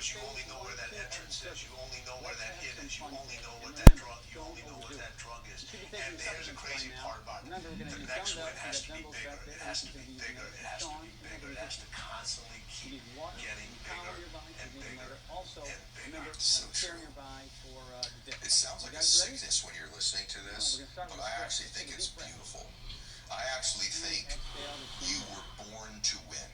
because you only know where that entrance is. You only know where that hit is. You only know what that drug. You only know what that drug is. And here's the crazy part about it: the next win has to be bigger. It has to be bigger. It has to be bigger. It has to constantly keep getting bigger and bigger and bigger. So true. It sounds like a sickness when you're listening to this, but I actually think it's beautiful. I actually think you were born to win,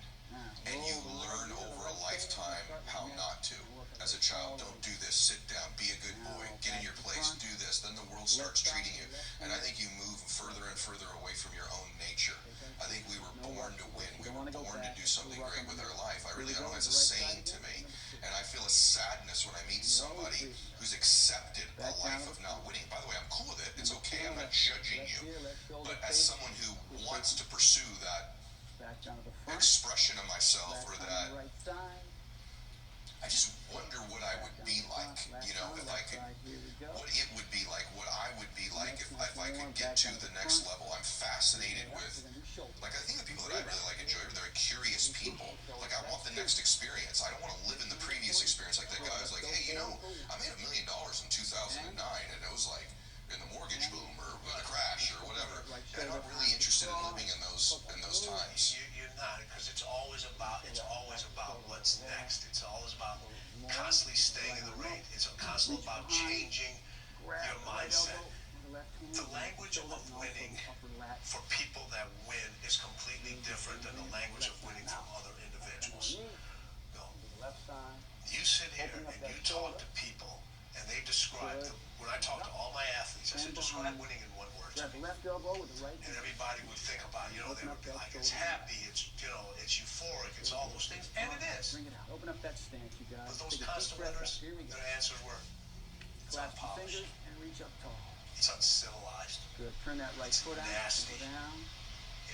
and you learn over a lifetime how not to. As a child, don't do this, sit down, be a good boy, get in your place, do this, then the world starts treating you. And I think you move further and further away from your own nature. I think we were born to win. We were born to do something great with our life. I know it's a saying to me. And I feel a sadness when I meet somebody who's accepted a life of not winning. By the way, I'm cool with it. It's okay. I'm not judging you. But as someone who wants to pursue that expression of myself, or that, I just wonder what I would be like, if I could, what it would be like, what I would be like if I could get to the next level. I'm fascinated with, I think the people that I really enjoy are very curious people. I want the next experience. I don't want to live in the previous experience. Like that guy was like, hey, I made $1 million in 2009, and it was in the mortgage boom or the crash or whatever. I'm not really interested in living in those times. You're not, because it's always about what's next. It's always about constantly staying in the race. It's constantly about changing your mindset. The language of winning for people that win is completely different than the language of winning from other individuals. You sit here and you talk to people, and they describe when I talk to all my athletes, I said, describe winning in one word to me. And everybody would think about, they would be like, it's happy, it's euphoric, it's all those things, and it is. But those constant winners, their answers were, it's unpolished, it's uncivilized, it's nasty,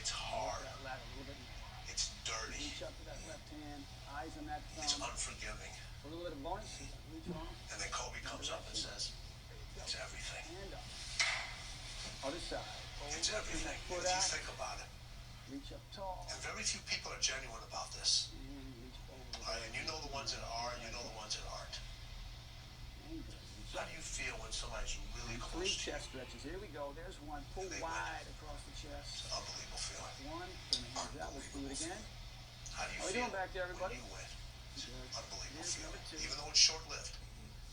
it's hard, it's dirty, it's unforgiving. And then Kobe comes up and says, it's everything. It's everything. If you think about it. And very few people are genuine about this. Right? And you know the ones that are, and you know the ones that aren't. How do you feel when somebody's really close to you? Chest stretches. Here we go. There's one. Pull wide across the chest. It's an unbelievable feeling. One. Let's do it again. How do you feel back there, everybody? when you win? It's an unbelievable feeling. Even though it's short-lived.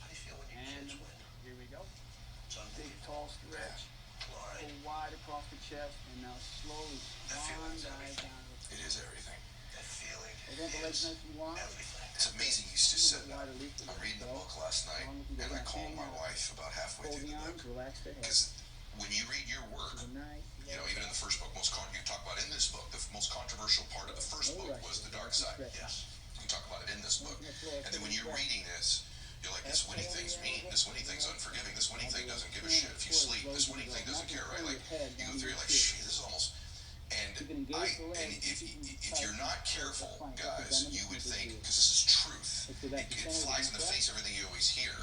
How do you feel when your kids win? Here we go. It's big, tall stretch. All right. Pull wide across the chest, and now slowly swan dive down. It is everything. That feeling is everything. It's amazing you just said that. I'm reading the book last night, and I called my wife about halfway through the book. Because when you read your work, even in the first book, you talk about in this book, the most controversial part of the first book was the dark side. Yes. You talk about it in this book. And then when you're reading this, you're like, this winning thing's mean. This winning thing's unforgiving. This winning thing doesn't give a shit if you sleep. This winning thing doesn't care, right? You go through, you're like, shit, this is almost... And if you're not careful, guys, you would think, because this is truth, it flies in the face of everything you always hear,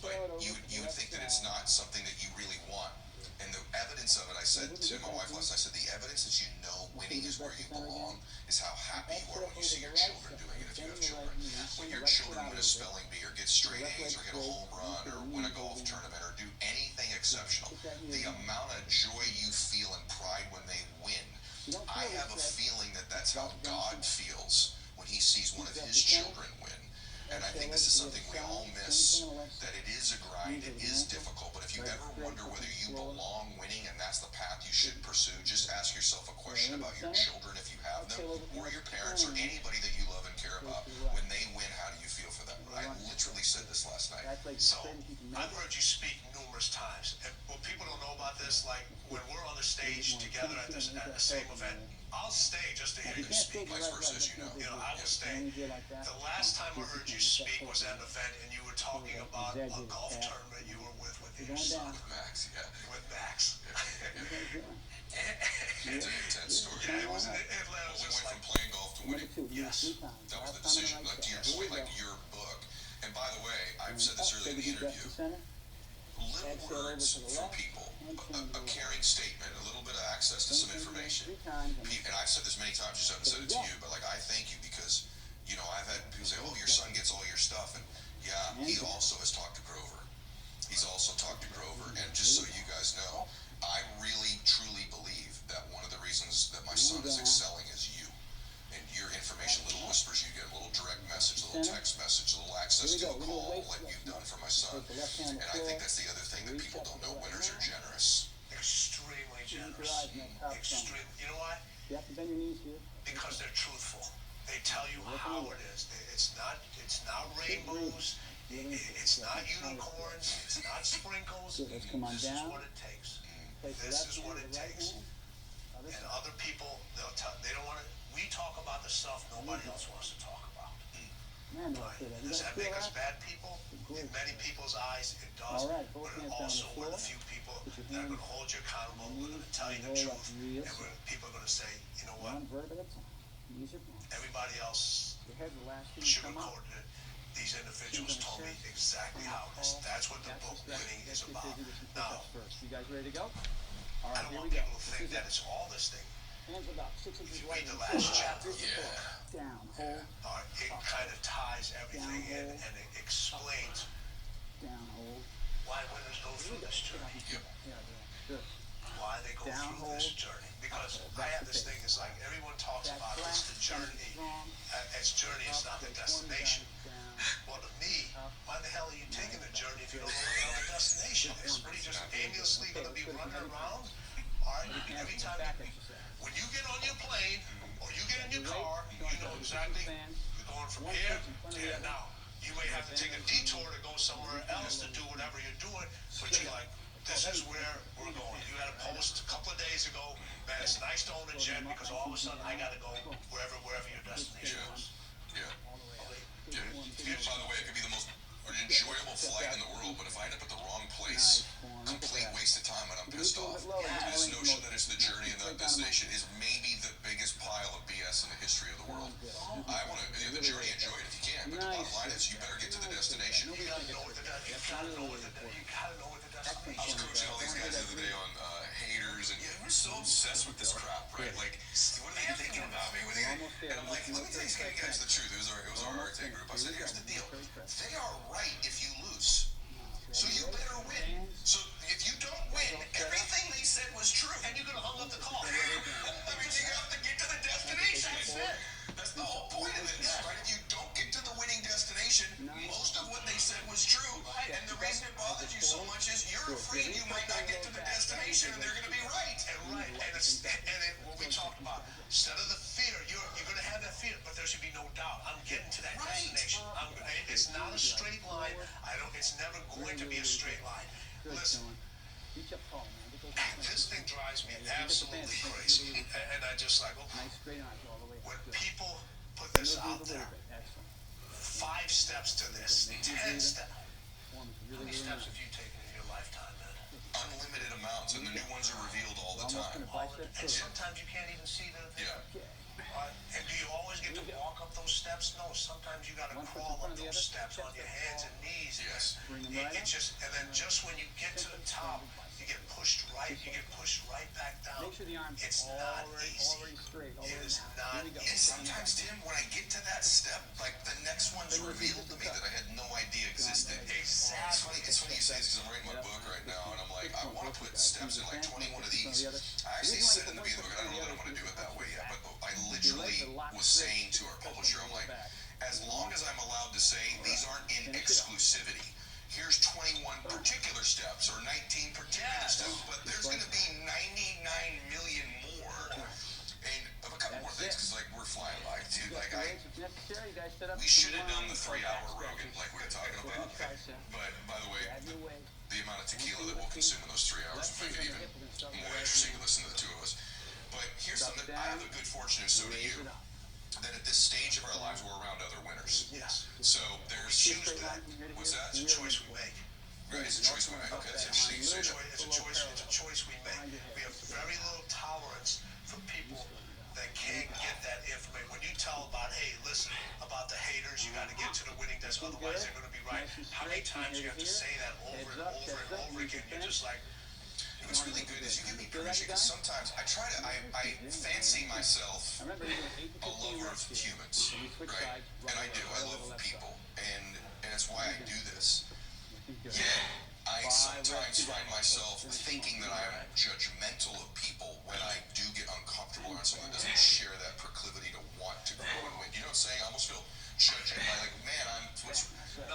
but you would think that it's not something that you really want. And the evidence of it, I said to my wife last night, I said, the evidence that you know winning is where you belong is how happy you are when you see your children doing it, if you have children. When your children win a spelling bee or get straight A's or hit a home run or win a golf tournament or do anything exceptional, the amount of joy you feel and pride when they win, I have a feeling that that's how God feels when he sees one of his children win. And I think this is something we all miss, that it is a grind, it is difficult, but if you ever wonder whether you belong winning and that's the path you should pursue, just ask yourself a question about your children, if you have them, or your parents, or anybody that you love and care about. When they win, how do you feel for them? I literally said this last night. So, I've heard you speak numerous times, and what people don't know about this, when we're on the stage together at the same event, I'll stay just to hear you speak. Vice versa, as you know. I will stay. The last time I heard you speak was at an event, and you were talking about a golf tournament you were with your son. With Max, yeah. With Max. It's an intense story. Yeah, it was in Atlanta. We went from playing golf to winning. Yes. That was the decision. To your point, your book. And by the way, I've said this earlier in the interview. Little words from people, a caring statement, a little bit of access to some information. And I've said this many times, just haven't said it to you, but I thank you because, I've had people say, oh, your son gets all your stuff. And he also has talked to Grover. He's also talked to Grover, and just so you guys know, I really, truly believe that one of the reasons that my son is excelling is you. And your information, little whispers you get, a little direct message, a little text message, a little access to a call like you've done for my son. And I think that's the other thing that people don't know. Winners are generous. Extremely generous. Extreme. You know why? Because they're truthful. They tell you how it is. It's not rainbows. It's not unicorns. It's not sprinkles. This is what it takes. This is what it takes. And other people, they don't want to. We talk about the stuff nobody else wants to talk about. Does that make us bad people? In many people's eyes, it does. But it also, we're the few people that are going to hold you accountable. We're going to tell you the truth. And people are going to say, you know what? Everybody else sugarcoated it. These individuals told me exactly how it is. That's what the book Winning is about. Now, you guys ready to go? I don't want people to think that it's all this thing. If you read the last chapter of the book, it kind of ties everything in and it explains why winners go through this journey. Why they go through this journey. Because I have this thing, it's like everyone talks about it's the journey. As journey, it's not the destination. Well, to me, why the hell are you taking the journey if you don't know what the hell the destination is? What are you just aimlessly going to be running around? All right, every time when you get on your plane or you get in your car, you know exactly you're going from here to here. Now, you may have to take a detour to go somewhere else to do whatever you're doing, but you're like, this is where we're going. You had a post a couple of days ago, man, it's nice to own a jet because all of a sudden I got to go wherever your destination is. Yeah. By the way, it could be the most enjoyable flight in the world, but if I end up at the wrong place, complete waste of time and I'm pissed off. This notion that it's the journey and not destination is maybe the biggest pile of BS in the history of the world. I want to the journey, enjoy it if you can, but the bottom line is you better get to the destination. You gotta know what the destination is. I was coaching all these guys the other day on haters, and we're so obsessed with this crap, right? Like, what are they thinking about me? And I'm like, let me tell you guys the truth. It was our art group. I said, here's the deal. They are right if you lose. So you better win. So if you don't win, everything they said was true. And you're gonna hung up the call. I mean, you have to get to the destination. That's the whole point of this, right? If you don't get to the winning destination, most of what they said was true. And the reason it bothers you so much is you're afraid you might not get to the destination and they're going to be right. And what we talked about, instead of the fear, you're going to have that fear, but there should be no doubt. I'm getting to that destination. It's not a straight line. It's never going to be a straight line. Listen. This thing drives me absolutely crazy. And I just like, when people put this out there, 5 steps to this, 10 steps. How many steps have you taken in your lifetime, man? Unlimited amounts, and the new ones are revealed all the time. And sometimes you can't even see the. Yeah. And do you always get to walk up those steps? No, sometimes you got to crawl up those steps on your hands and knees. Yes. And then just when you get to the top, you get pushed right. You get pushed right back down. It's not easy. It is not easy. And sometimes, Tim, when I get to that step, like the next one's revealed to me that I had no idea existed. Exactly. It's funny you say this because I'm writing my book right now, and I'm like, I want to put steps in like 21 of these. I actually said in the beginning of the book, I don't know that I want to do it that way yet, but I literally was saying to our publisher, I'm like, as long as I'm allowed to say these aren't in exclusivity, here's 21 particular steps or 19 particular steps, but there's going to be 99 million more. And a couple more things, because like we're flying by, dude. Like we should have done the 3-hour Rogan, like we were talking about. But by the way, the amount of tequila that we'll consume in those 3 hours will make it even more interesting to listen to the two of us. But here's something, I have the good fortune, and so do you, that at this stage of our lives we're around other winners. Yes. So there's Choose that. what's that? It's a choice we make. Right, it's a choice we make. Okay, that's interesting. It's a choice we make. We have very little tolerance for people that can't get that information. When you tell about, hey, listen, about the haters, you got to get to the winning desk, otherwise they're going to be right. How many times you have to say that over and over and over again? You're just like, what's really good is you give me permission, because sometimes I fancy myself a lover of humans, right? And I do. I love people, and that's why I do this. Yet, I sometimes find myself thinking that I am judgmental of people when I do get uncomfortable around someone that doesn't share that proclivity to want to grow and win. You know what I'm saying? I almost feel judging. Like, man,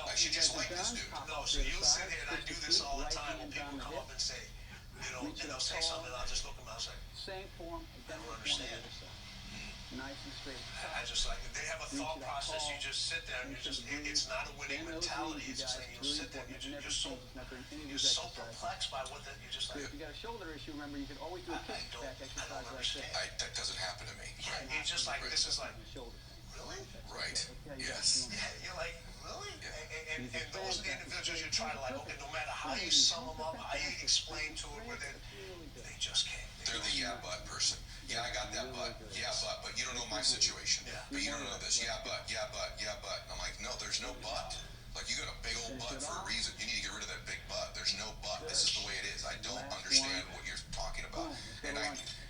I should just like this dude. No, so you'll sit here, and I do this all the time when people come up and say, and they'll say something, and I'll just look at them, I was like, Same form, I don't understand. Nice and straight. I just like, they have a thought process, you just sit there, and it's not a winning mentality, it's just like, you sit there, you're so perplexed by what that, you're just like, If you got a shoulder issue, remember, you can always do a kickback I exercise don't like understand. this. That doesn't happen to me. Yeah, it's just like, this is like, Shoulder. really? Right. Yes. Yeah, you're like, really? And those are the individuals you try to like, okay, no matter how you sum them up, how you explain to it, whether they just can't. They're the yeah but person. Yeah, I got that but. Yeah, but you don't know my situation. Yeah. But you don't know this. Yeah, but. I'm like, no, there's no but. Like, you got a big old butt for a reason. You need to get rid of that big butt. There's no but. This is the way it is. I don't understand what you're talking about. And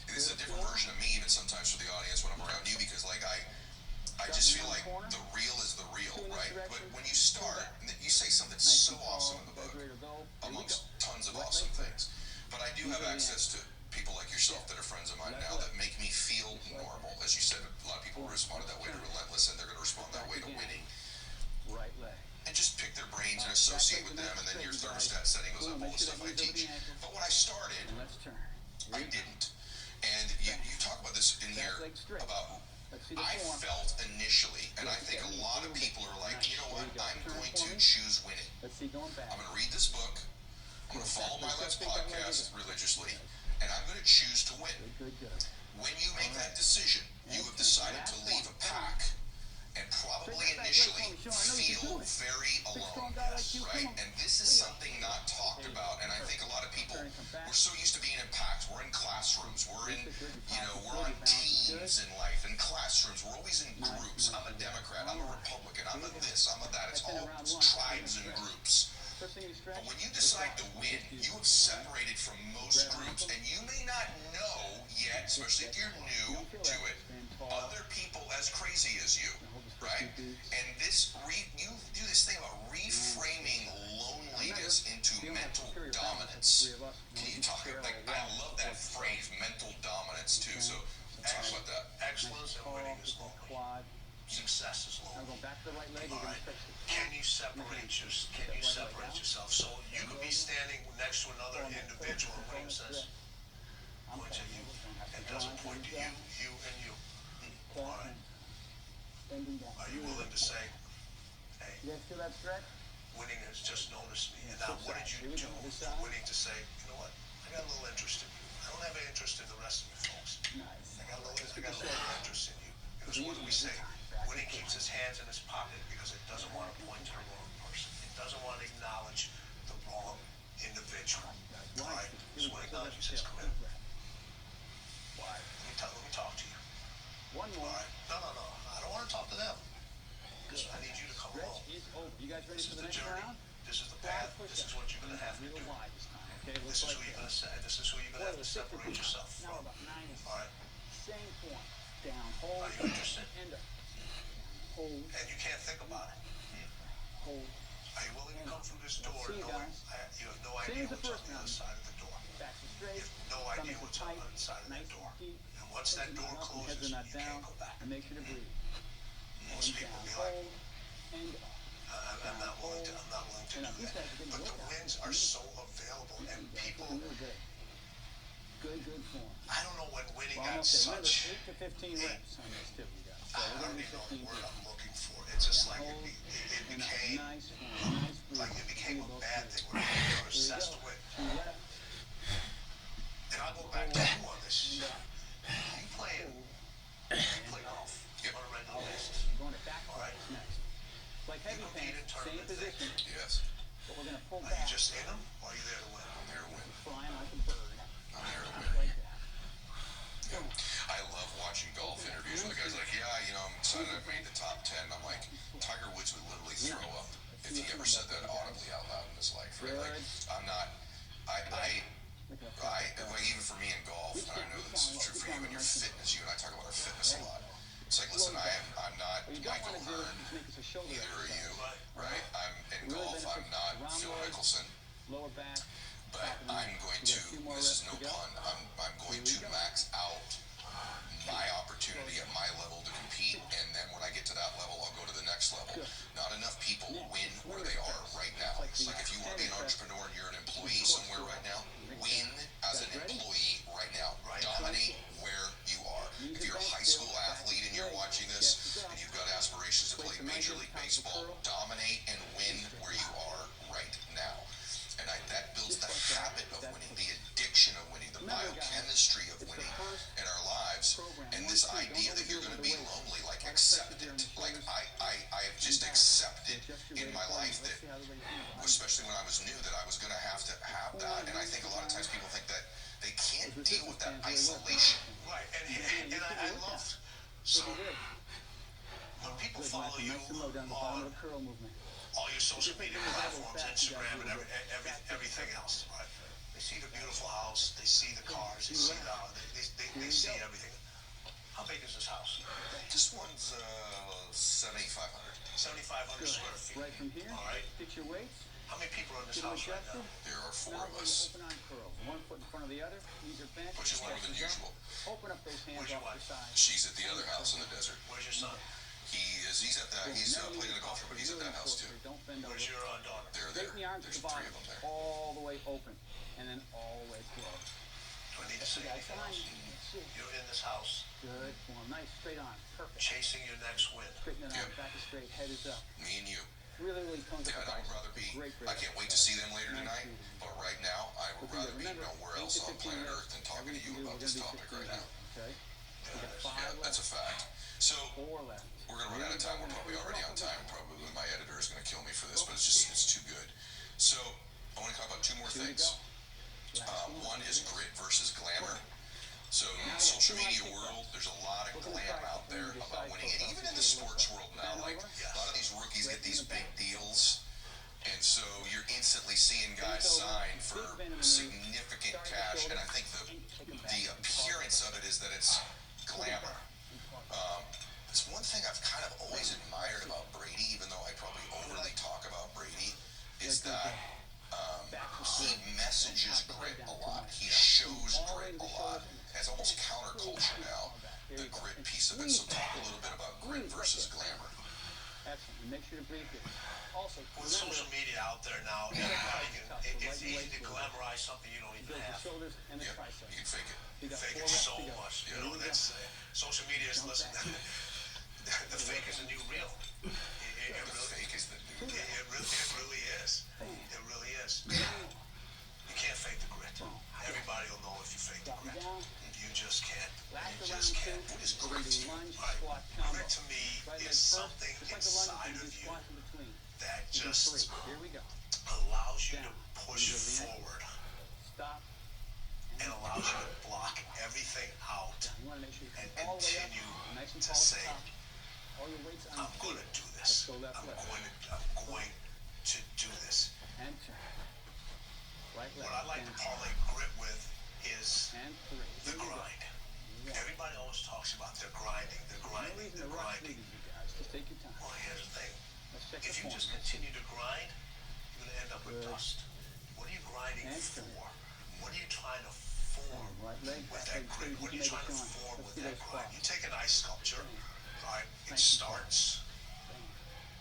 this is a different version of me even sometimes for the audience when I'm around you, because like I just feel like the real is the real, right? But when you start, you say something so awesome in the book, amongst tons of awesome things. But I do have access to people like yourself that are friends of mine now that make me feel normal. As you said, a lot of people responded that way to Relentless, and they're going to respond that way to Winning. Right leg. And just pick their brains and associate with them, and then your thermostat setting goes up, all the stuff I teach. But when I started, Let's turn. I didn't. And you talk about this in here about I felt initially, and I think a lot of people are like, you know what, I'm going to choose winning. Let's see, going back. I'm going to read this book, I'm going to follow my Let's podcast religiously, and I'm going to choose to win. Good. When you make that decision, you have decided to leave a pack and probably initially feel very alone, right? And this is something not talked about, and I think a lot of people, we're so used to being in packs, we're in classrooms, we're on teams in life, in classrooms, we're always in groups. I'm a Democrat, I'm a Republican, I'm a this, I'm a that, it's all tribes and groups. But when you decide to win, you have separated from most groups, and you may not know yet, especially if you're new to it, other people as crazy as you, right? And you do this thing about reframing loneliness into mental dominance. Can you talk about, like, I love that phrase, mental dominance, too, so talk about that. Excellence and winning is lonely. Success is Now lonely. go back to the right leg. All right. Can you separate yourself? So you could be standing next to another individual and when he says, points at you, and doesn't point to you, you and you. All right. Are you willing to say, hey, You guys feel that stretch? winning has just noticed me, and now what did you do for winning to say, you know what, I got a little interest in you. I don't have any interest in the rest of you folks. Nice. I got a little interest in you. Because what do we say? Winning keeps his hands in his pocket because it doesn't want to point to the wrong person. It doesn't want to acknowledge the wrong individual. All right? So when it acknowledges, he says, come in. Why? Let me talk to you. One All more. right? No. I don't want to talk to them. I need you to come along. Stretch is over. You guys ready This for is the the next journey. round? This is the path. This is what you're going to have to Real do. wide this time. Okay. This is who you're going to say. This is who you're going to have to separate yourself Now from. about 9 All right? Same form. Down. Hold. Are you interested? And up. Hold. And you can't think about it. Hold. Are you willing to come through this door See you knowing guys. you have no Same idea as the what's on first the other round. side of the door? Back to You straight. have no idea what's on the other side of that Nice door. and deep. And once that door closes, Heads are not you down. can't go back. And make sure to breathe. Most And people down. be like, Hold. And up. I'm not willing to do that. But the wins are so available, and people, Good form. I don't know when winning Well, got okay, remember, such, 8 to 15 reps on this too, you guys. So I we're don't gonna even do know the 15 word reps. I'm looking for. It's just like Hold. it And up. became, Nice form. Nice breathing. like it became a Breathe, bad both thing breathe. where you're Here we obsessed go. to win. 2 reps. And I'll go back to you on this. And up. You play golf on a regular basis. Going to back All right. flips next. Like heavy compete in pants, same tournament position, Yes, but we're gonna pull Are back. you just in them, or are you there to win? I'm here to win. Flying like a bird. I'm here to Like win. that. I love watching golf interviews where the guy's like, yeah, I'm excited I made the top 10. I'm like, Tiger Woods would literally throw up if he ever said that audibly out loud in his life, right? Like, I'm not, like even for me in golf, and I know this is true for you and your fitness, you and I talk about our fitness a lot. It's like, listen, I'm not Michael Hearn, neither are you, right? I'm not Phil Mickelson, lower back. but I'm going to, this is no pun, I'm going to max out my opportunity at my level to compete, and then when I get to that level, I'll go to the next level. Not enough people win where they are right now. Like if you want to be an entrepreneur and you're an employee somewhere right now, win as an employee right now. Dominate where you are. If you're a high school athlete and you're watching this, and you've got aspirations to play Major League Baseball, dominate and win where you are right now. And that builds the habit of winning, the addiction of winning, the biochemistry of winning in our lives. And this idea that you're going to be lonely, like accept it. Like I have just accepted in my life that, especially when I was new, that I was going to have that. And I think a lot of times people think that they can't deal with that isolation. Right, and I love, so when people follow you on all your social media platforms, Instagram and everything else, right? They see the beautiful house, they see the cars, they see everything. How big is this house? This one's 7,500. 7,500 square feet. Right from here. All right. Get your weights. How many people are in this house right now? There are 4 of us, Open on curls. 1 foot in front of the other. Knees are bent. which is more than usual. Open up those hands Where's your off wife? the side. She's at the other house in the desert. Where's your son? He's at that, he's playing in the golfer, but he's at that house too. Don't bend over. Where's your daughter? They're there. Straighten the arms at There's the 3 bottom. of them there. All the way open. And then all the way closed. Do I need to say anything else? You're in this house, Good. Form. Nice. Straight on. Perfect. chasing your next win. Straighten it out. Yep. Back is straight. Head is up. Me and you. Really tones Yeah, up and I the would bicep. rather be, Great. I can't wait to see them later tonight, but right now, I would rather be nowhere else on planet Earth than talking to you about this topic right now. Okay. We got Yeah, 5 that's a left. fact. So, 4 left. we're gonna run out of time, we're probably already on time, probably my editor is gonna kill me for this, but it's too good. So, I wanna talk about 2 more 2 to things. go. One is grit versus glamour. So, social media world, there's a lot of glam out there about winning, and even in the sports world now, like, a lot of these rookies get these big deals, and so you're instantly seeing guys sign for significant cash, and I think the appearance of it is that it's glamour. It's one thing I've kind of always admired about Brady, even though I probably overly talk about Brady, is that he messages grit a lot. He shows grit a lot. It's almost counterculture now, the grit piece of it. So talk a little bit about grit versus glamour. Excellent. And make sure to breathe good. Also, With social media out there now, everybody it's easy to glamorize something you don't even build the have. shoulders and the Yep, triceps. you can fake it. You got Fake 4 it reps so to go. much, Here we go. that's social media is listen. The fake is the new real. It The really, fake is the new. it really is. It really is. You can't fake the grit. Everybody will know if you fake the Drop grit. it down. You just can't. Last You round just 2. can't. What is We're going grit to to do you? lunge, Right. squat, combo. Grit to me Right leg is first. something Just like the lunge, inside you of do you squats in between. that You do just 3. Here we go. allows you to Down. push Into the neck. forward Stop. and allows you to block everything out You want to make sure you and come all the way up. continue Nice and to tall at say, the top. All your weights on I'm your going feet. to do Let's this. go left I'm leg. going to do this. And turn. Right leg. What I like to Stand. parlay grit with is And 3. the Here we go. grind. Yeah. Everybody always talks about their grinding, No reason to they're rush grinding. these, you guys. Just take your time. Well, here's the thing. Let's check If the you form. just continue to grind, you're going to end up with Good. dust. What are you grinding And for? turn. What are you trying to form Right leg, with back that leg, grit? you What are can you make it trying to shine. form Let's with do that those grind? squats. You take an ice sculpture, right? It Nice and starts,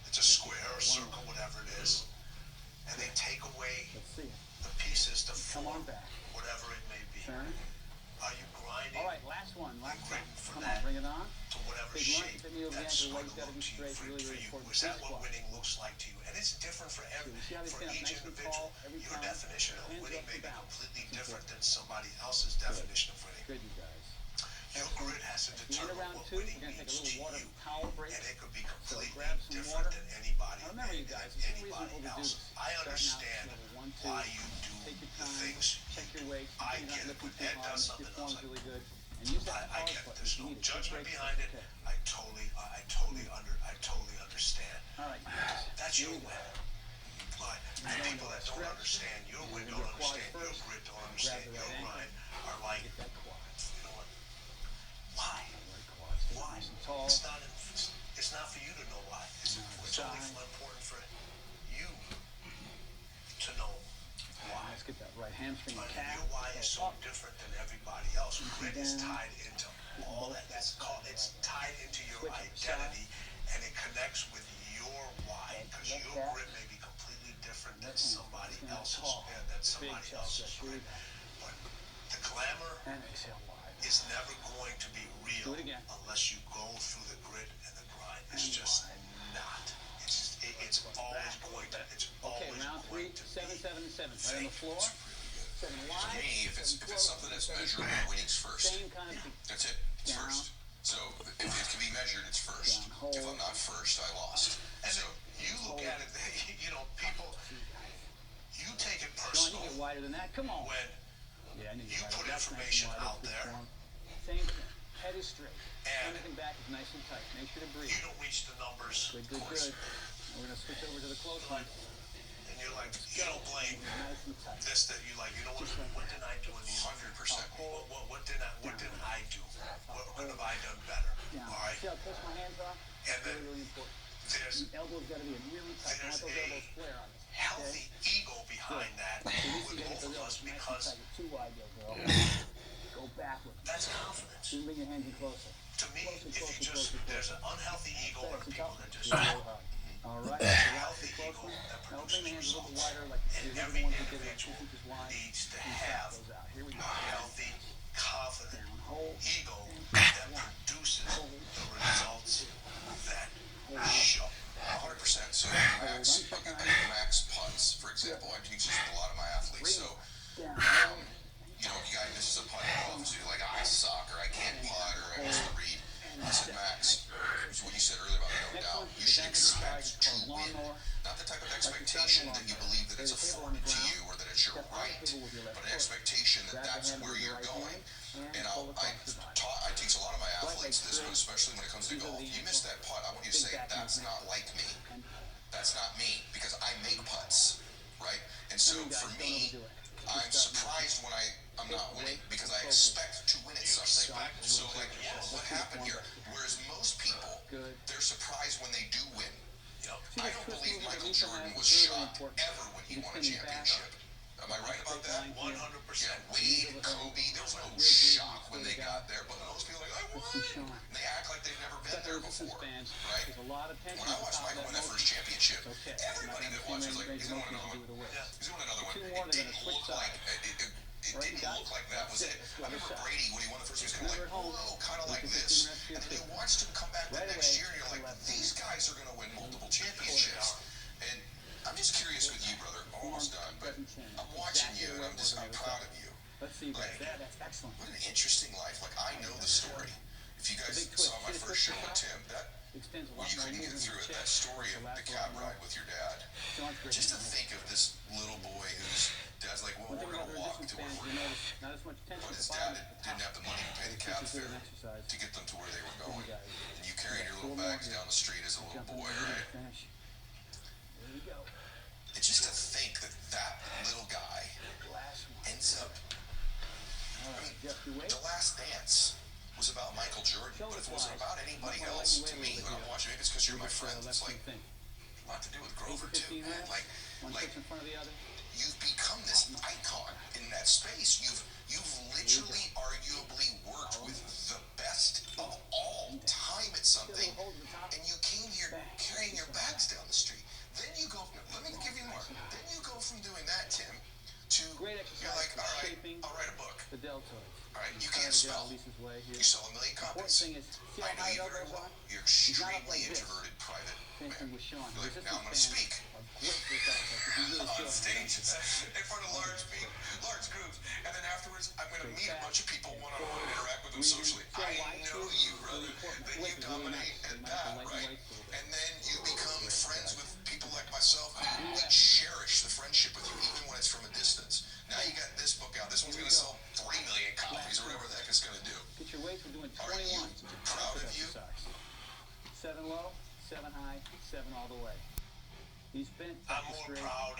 it's a square or circle, whatever it is, and they take away Let's see it. the pieces to Come on form back. whatever it may be. Turn. Are you grinding All right, last one. Last one. gritting for Come that? on, bring it on. to whatever Big lunge, shape the knee over the that's ankle, going legs to gotta look be to you straight, really, for really you? important. Is that Big what squat. winning looks like to you? And it's different for So you see how they stand up each nice and individual. tall every Your time? definition of Hands winning up may and be down. completely It's different important. than somebody else's definition of winning. Good, you guys. Your grit has to At the end of determine round what 2, we're winning going to take a means to little water you. power break. And it could be completely grab some different water. than anybody Now remember, you guys, and it's anybody reasonable to do else. this. I Starting out understand level 1, 2. why you do Take your the time. things Check you your do. weight. I You're not get it. lifting When too Ed hard. does something Your else, form's really good. And use that I power get it. foot. There's You no need it. judgment Break behind it. okay. I totally understand. All right, guys. That's your win. But the people that don't understand your win, don't understand your grit, don't understand your grind, are like, Get that quad. you know what? Why? Right quad. Stay Why? nice and tall. It's not for you to know why. It's only important for you. Let's get that right. Hamstring But calf. your why is so different than everybody else. Grit is tied into all that. It's tied into your identity, and it connects with your why, because your grit may be completely different than somebody else's. Grit. But the glamour is never going to be real unless you go through the grit and the grind. It's just not. It's always going to. It's always round going 3, to 7, be 7, and 7. Right on the floor. For me, if it's something that's measurable, winning's first. Same kind of That's it. It's first. So if it can be measured, it's first. If I'm not first, I lost. And So you look at it, people, you take it John, personal you get wider than that. Come on. when Yeah, I need you to put That's information nice and wide. out there. Same thing. Head is straight. And Everything back is nice and tight. Make sure to breathe. you don't reach the numbers. Good, good, good. And we're going to switch over to the close one. And you're like, you don't blame Nice and tight. this, that you like, you know what did I do in these? 100%. What did I do? What have I done better? Down. All right? See how close my hands are? And then Really, really important. there's The elbow's got to be really tight. Don't let those elbows flare on this. healthy ego behind that So this with is both of us nice and because tight. You're too wide there, girl. Go backward. that's confidence. Just bring your hands in closer. To me, Closer, if you closer, just, closer, there's an unhealthy ego That's in it. people that just, Really hard. All right. a healthy Close ego one. that Now bring the hands a produces little bit results. wider, like And you're the every ones who get it individual 2 inches wide. needs to And have goes out. Here we a go. healthy, confident Down. Hold. ego that produces the results that show. 100%. So Max putts, for example, I teach this with a lot of my athletes. So, Down. guy misses a putt off, so you're like, I suck, or I can't putt, or I missed the read. I said, Max, what you said earlier about no doubt, you should expect to win. Not the type of expectation that you believe that it's afforded to you or that it's your right, but an expectation that that's where you're going. And I teach a lot of my athletes this, but especially when it comes to golf. You miss that putt, I want you to say, that's not like me. That's not me, because I make putts, right? And so for me, I'm surprised when I'm not winning because I expect to win at something. So like, what happened here? Whereas most people, they're surprised when they do win. I don't believe Michael Jordan was shocked ever when he won a championship. Am I right about that? 100%. Yeah, Wade, Kobe, there was no shock when they got there, but most people are like, I won! And they act like they've never been there before, right? When I watched Michael win that first championship, everybody that watched was like, he's going to win another one. He's going to win another one. It didn't look like that was it. I remember Brady, when he won the first, he was kind of like, whoa, kind of like this. And then you watched him come back the next year, and you're like, these guys are going to win multiple championships. And I'm just curious with you, brother. Almost done, but I'm watching you, and I'm proud of you. Let's see. Like, That's excellent. what an interesting life. Like, I know the story. If you guys saw my first show with Tim, where you couldn't get through it, that story of the cab ride with your dad. Just to think of this little boy whose dad's like, well, we're going to walk to where we're going. But his dad didn't have the money to pay the cab fare to get them to where they were going. And you carrying your little bags down the street as a little boy, right? There you go. It's just to think that that little guy Last one. ends up. I mean, The Last Dance was about Michael Jordan, but if it wasn't about anybody else, to me, when I'm watching, maybe it's because you're my friend, it's like a lot to do with Grover too, man. Like in front of the other. you've become this icon in that space. You've literally, arguably worked with the best of all time at something, and you came here carrying your bags down the street. Then you go. Let me give you more. Then you go from doing that, Tim, to Great you're like, exercise all right, shaping I'll write a book. the deltoids. All right, you can't spell. You sell 1 million Important copies. thing is, see I how know you high very elbows well. are? You're He's not up extremely like this. introverted, private Same thing man. with Sean. You're like, Resistance now I'm going to bands speak. are great for this exercise. If you really On feel it. stage in front of large groups, and then afterwards I'm going to meet a bunch of people one-on-one and interact with them socially. I know you, brother. Then you dominate at that, right? And then you become friends with people like myself who cherish the friendship with you, even when it's from a distance. Now you got this book out. This one's going to sell 3 million copies or whatever the heck it's going to do. Get your weights. We're doing Are 21. you proud of you? 7 low, 7 high, 7 all the way. He's bent. I'm back more straight. proud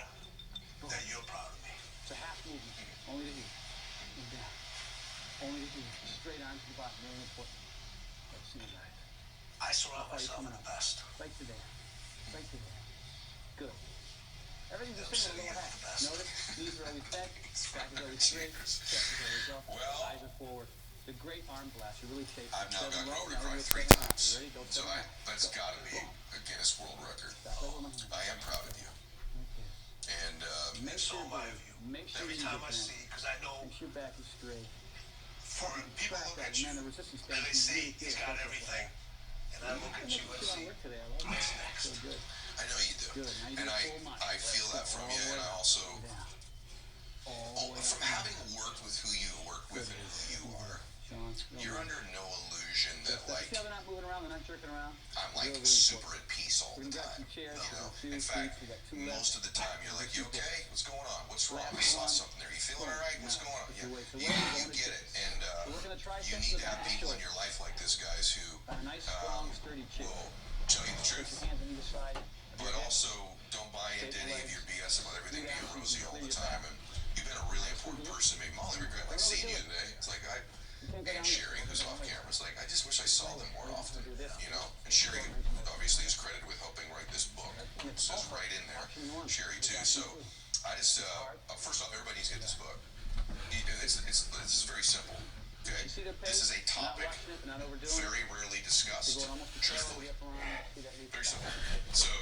that you're proud of me. It's a half movement. Only to here. And down. Only to here. Straight arms to the bottom. Very important. Let's see, guys. I surround myself with the best. Right to there. Right to there. Good. Everything's the I'm same sitting with here the lower with the half. last Notice, knees are always bent, back is always straight, chest is always up, Well, eyes are forward. The great arm blast, you really shaped I've now got row, Grover to now cry you 3 7 high. times. You ready? Go So 7 high. that's got to be a Guinness World Record. Back over my hand. I am proud of you. And Make so sure, am I of you. make sure Every you time get I bent. see, because I know Make sure your back is straight. for people Track look that, at you man, the resistance and band they is see really he's good. got everything, and I look at you and Shit on see work today. I like what's that. next. So good. I know you do. Good. Now you And do full march. I feel that from you. And I also, from having worked with who you work with and who you are, Sean, you're under no illusion that, like, see how they're not moving around, they're not jerking around? I'm like Really, really super important. at peace all We the got time. some chairs, You know, we got 2 in fact, seats, we got 2 left. most of the time you're like, you okay? What's going on? What's wrong? I saw something there. You feeling all right? What's going on? You get it. And you need to have people in your life like this, guys, who A nice, strong, sturdy chair. will tell you the Put truth, your hands on either side. but also don't buy into any of your BS about everything being rosy all the time. And you've been a really important person to me. Molly regret like seeing you today. It's like and Sherry, who's off camera, is like, I just wish I saw them more often, you know? And Sherry obviously is credited with helping write this book. It says right in there, Sherry too. So I just, first off, everybody needs to get this book. It's very simple, okay? This is a topic very rarely discussed, truthfully. Very simple. So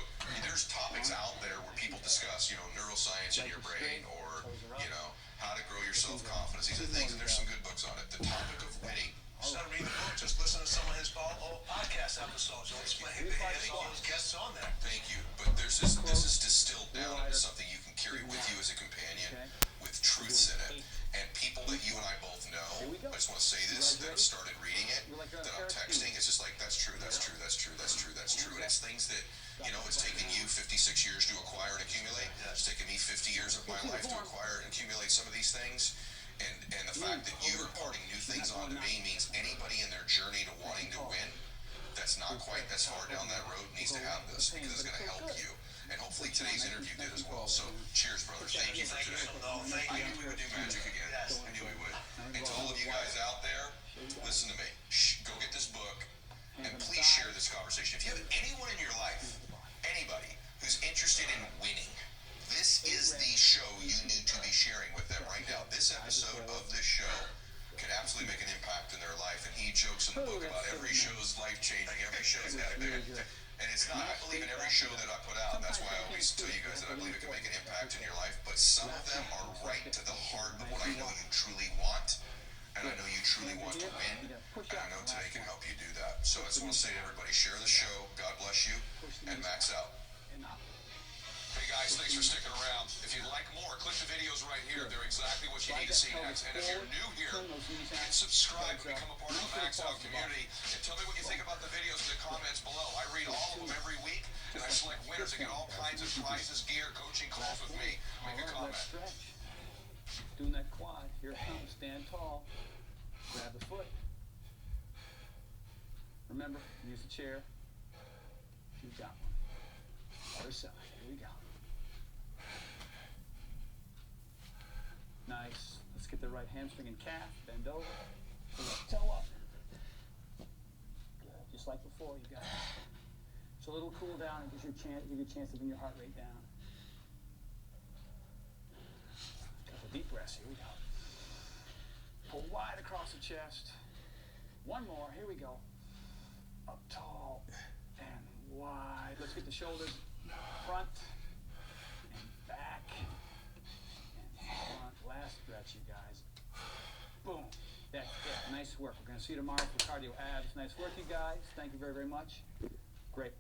there's topics out there where people discuss, you know, neuroscience in your brain or, you know, how to grow your self-confidence. These are things, and there's some good books on it. The topic of winning. Just not read the book, just listen to some of his old podcast episodes. He'll explain all his guests on there. Thank you. But this is distilled down into something you can carry with you as a companion with truths in it. And people that you and I both know, I just want to say this, that have started reading it, that I'm texting, it's just like, that's true, that's true, that's true, that's true, that's true. And it's things that, you know, it's taken you 56 years to acquire and accumulate. It's taken me 50 years of my life to acquire and accumulate some of these things. And the fact that you are imparting new things onto me means anybody in their journey to wanting to win that's not quite as far down that road needs to have this, because it's going to help you. And hopefully today's interview did as well. So cheers, brothers. Thank you for today. I knew we would do magic again. I knew we would. And to all of you guys out there, listen to me. Go get this book and please share this conversation. If you have anyone in your life, anybody who's interested in winning, this is the show you need to be sharing with them right now. This episode of this show can absolutely make an impact in their life. And he jokes in the book about every show's life-changing. Every show's got it. And it's not, I believe in every show that I put out. That's why I always tell you guys that I believe it can make an impact in your life. But some of them are right to the heart of what I know you truly want. And I know you truly want to win. And I know today can help you do that. So I just want to say to everybody, share the show. God bless you. And Max out. Hey guys, thanks for sticking around. If you'd like more, click the videos right here. They're exactly what you need to see next. And if you're new here, hit subscribe and become a part of the Max Out community. And tell me what you think about the videos in the comments below. I read all of them every week, and I select winners and get all kinds of prizes, gear, coaching calls with me. Make a comment. Doing that quad. Here it comes. Stand tall. Grab the foot. Remember, use the chair. You've got one. Other side. Here we go. Nice. Let's get the right hamstring and calf. Bend over. Pull that toe up. Good. Just like before, you got it. It's a little cool down. It gives you a chance to bring your heart rate down. Couple deep breaths. Here we go. Pull wide across the chest. One more. Here we go. Up tall and wide. Let's get the shoulders front and back and front. Last stretch, you guys. Boom. That's it. Nice work. We're going to see you tomorrow for cardio abs. Nice work, you guys. Thank you very, very much. Great.